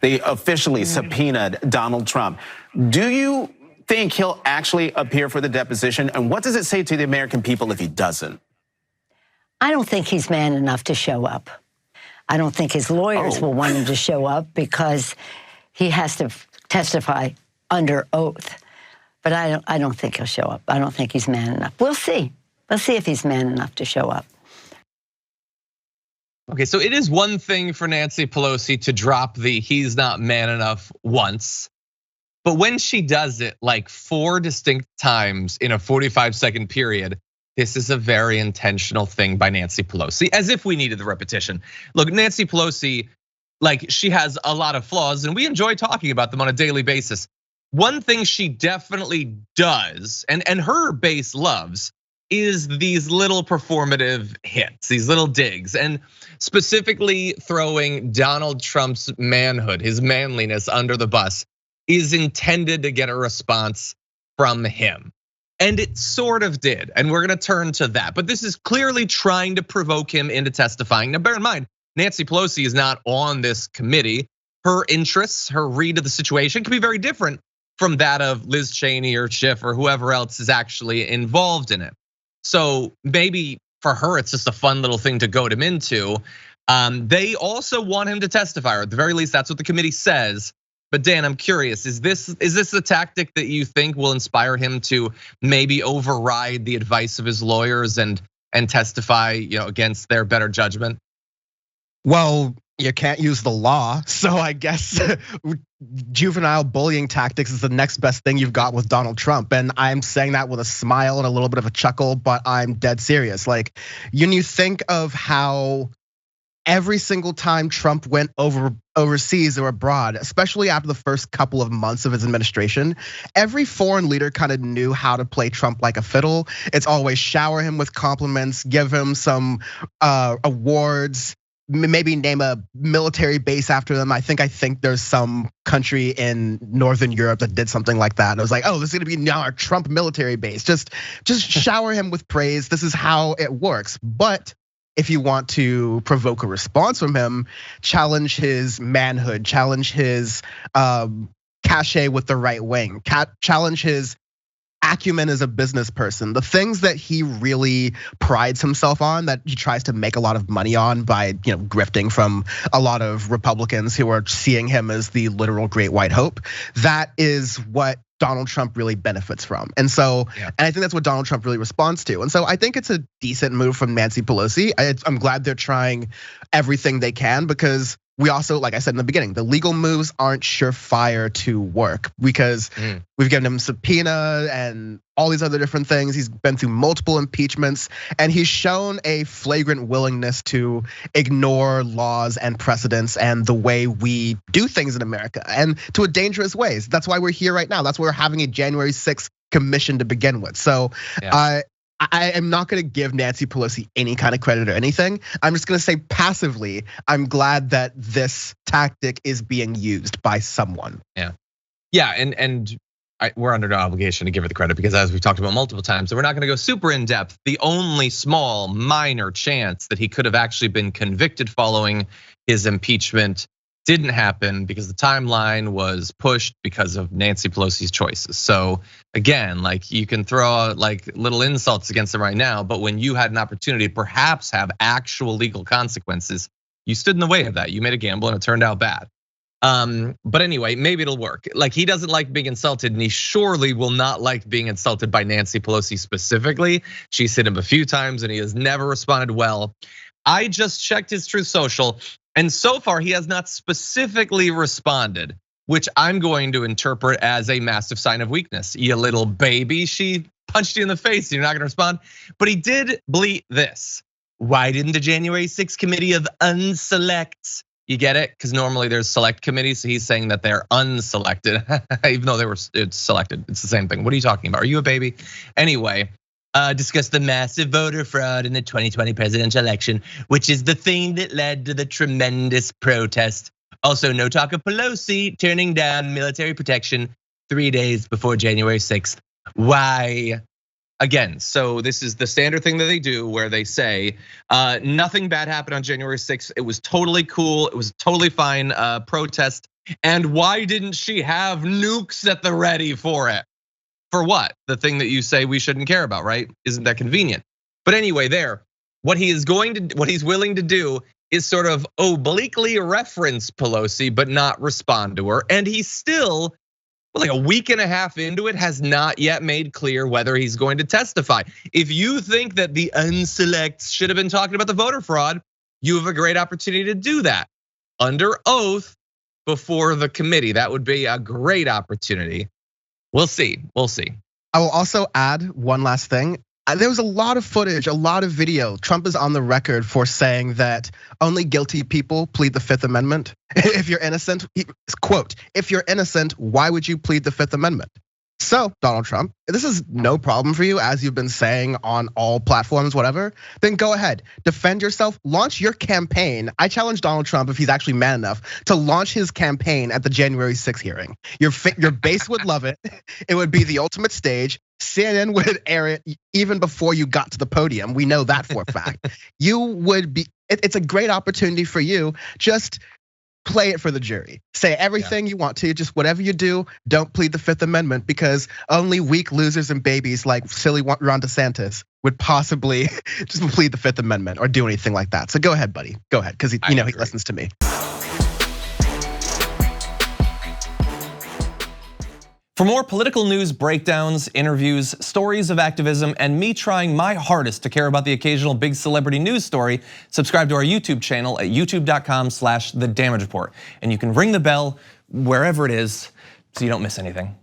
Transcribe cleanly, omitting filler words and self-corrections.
They officially subpoenaed Donald Trump. Do you think he'll actually appear for the deposition? And what does it say to the American people if he doesn't? I don't think he's man enough to show up. I don't think his lawyers will want him to show up because he has to testify under oath. But I don't think he'll show up. I don't think he's man enough. We'll see. We'll see if he's man enough to show up. Okay, so it is one thing for Nancy Pelosi to drop the he's not man enough once. But when she does it like 4 distinct times in a 45-second period, this is a very intentional thing by Nancy Pelosi, as if we needed the repetition. Look, Nancy Pelosi, like she has a lot of flaws and we enjoy talking about them on a daily basis. One thing she definitely does, and her base loves, is these little performative hits, these little digs, and specifically throwing Donald Trump's manhood, his manliness under the bus is intended to get a response from him. And it sort of did, and we're gonna turn to that. But this is clearly trying to provoke him into testifying. Now bear in mind, Nancy Pelosi is not on this committee. Her interests, her read of the situation can be very different from that of Liz Cheney or Schiff or whoever else is actually involved in it. So maybe for her, it's just a fun little thing to goad him into. They also want him to testify, or at the very least, that's what the committee says. But Dan, I'm curious, is this a tactic that you think will inspire him to maybe override the advice of his lawyers and testify, against their better judgment? Well, you can't use the law, so I guess juvenile bullying tactics is the next best thing you've got with Donald Trump. And I'm saying that with a smile and a little bit of a chuckle, but I'm dead serious. Like, when you think of how every single time Trump went overseas or abroad, especially after the first couple of months of his administration, every foreign leader kind of knew how to play Trump like a fiddle. It's always shower him with compliments, give him some awards, maybe name a military base after them. I think there's some country in Northern Europe that did something like that. And it was like, oh, this is gonna be now our Trump military base. Just shower him with praise. This is how it works. But if you want to provoke a response from him, challenge his manhood, challenge his cachet with the right wing, challenge his acumen as a business person, the things that he really prides himself on, that he tries to make a lot of money on by grifting from a lot of Republicans who are seeing him as the literal great white hope. That is what Donald Trump really benefits from. And so, and I think that's what Donald Trump really responds to. And so I think it's a decent move from Nancy Pelosi. I'm glad they're trying everything they can, because we also, like I said in the beginning, the legal moves aren't surefire to work, because we've given him subpoena and all these other different things. He's been through multiple impeachments, and he's shown a flagrant willingness to ignore laws and precedents and the way we do things in America, and to a dangerous ways. That's why we're here right now. That's why we're having a January 6th commission to begin with. So I am not gonna give Nancy Pelosi any kind of credit or anything. I'm just gonna say passively, I'm glad that this tactic is being used by someone. Yeah, and we're under no obligation to give her the credit, because as we've talked about multiple times, we're not gonna go super in depth. The only small, minor chance that he could have actually been convicted following his impeachment didn't happen because the timeline was pushed because of Nancy Pelosi's choices. So again, like, you can throw like little insults against him right now, but when you had an opportunity to perhaps have actual legal consequences, you stood in the way of that. You made a gamble and it turned out bad. But anyway, maybe it'll work. Like, he doesn't like being insulted, and he surely will not like being insulted by Nancy Pelosi specifically. She's hit him a few times and he has never responded well. I just checked his Truth Social, and so far he has not specifically responded, which I'm going to interpret as a massive sign of weakness. You little baby, she punched you in the face, you're not gonna respond. But he did bleat this: why didn't the January 6th committee of unselects? You get it? Because normally there's select committees, so he's saying that they're unselected, even though they were selected. It's the same thing. What are you talking about? Are you a baby? Anyway, discuss the massive voter fraud in the 2020 presidential election, which is the thing that led to the tremendous protest. Also, no talk of Pelosi turning down military protection 3 days before January 6th. Why? Again, so this is the standard thing that they do, where they say nothing bad happened on January 6th. It was totally cool. It was totally fine protest. And why didn't she have nukes at the ready for it? For what? The thing that you say we shouldn't care about, right? Isn't that convenient? But anyway, what he's willing to do is sort of obliquely reference Pelosi, but not respond to her. And he's still, like a week and a half into it, has not yet made clear whether he's going to testify. If you think that the unselects should have been talking about the voter fraud, you have a great opportunity to do that under oath before the committee. That would be a great opportunity. We'll see. I will also add one last thing. There was a lot of footage, a lot of video. Trump is on the record for saying that only guilty people plead the Fifth Amendment. If you're innocent, quote, if you're innocent, why would you plead the Fifth Amendment? So, Donald Trump, if this is no problem for you, as you've been saying on all platforms, whatever, then go ahead, defend yourself, launch your campaign. I challenge Donald Trump, if he's actually man enough, to launch his campaign at the January 6th hearing. Your base would love it. It would be the ultimate stage. CNN would air it even before you got to the podium. We know that for a fact. You would be, it's a great opportunity for you. Just play it for the jury. Say everything you want to, just whatever you do, don't plead the Fifth Amendment, because only weak losers and babies like silly Ron DeSantis would possibly just plead the Fifth Amendment or do anything like that. So go ahead, buddy, go ahead, because he listens to me. For more political news, breakdowns, interviews, stories of activism, and me trying my hardest to care about the occasional big celebrity news story, subscribe to our YouTube channel at youtube.com/The Damage Report. And you can ring the bell wherever it is so you don't miss anything.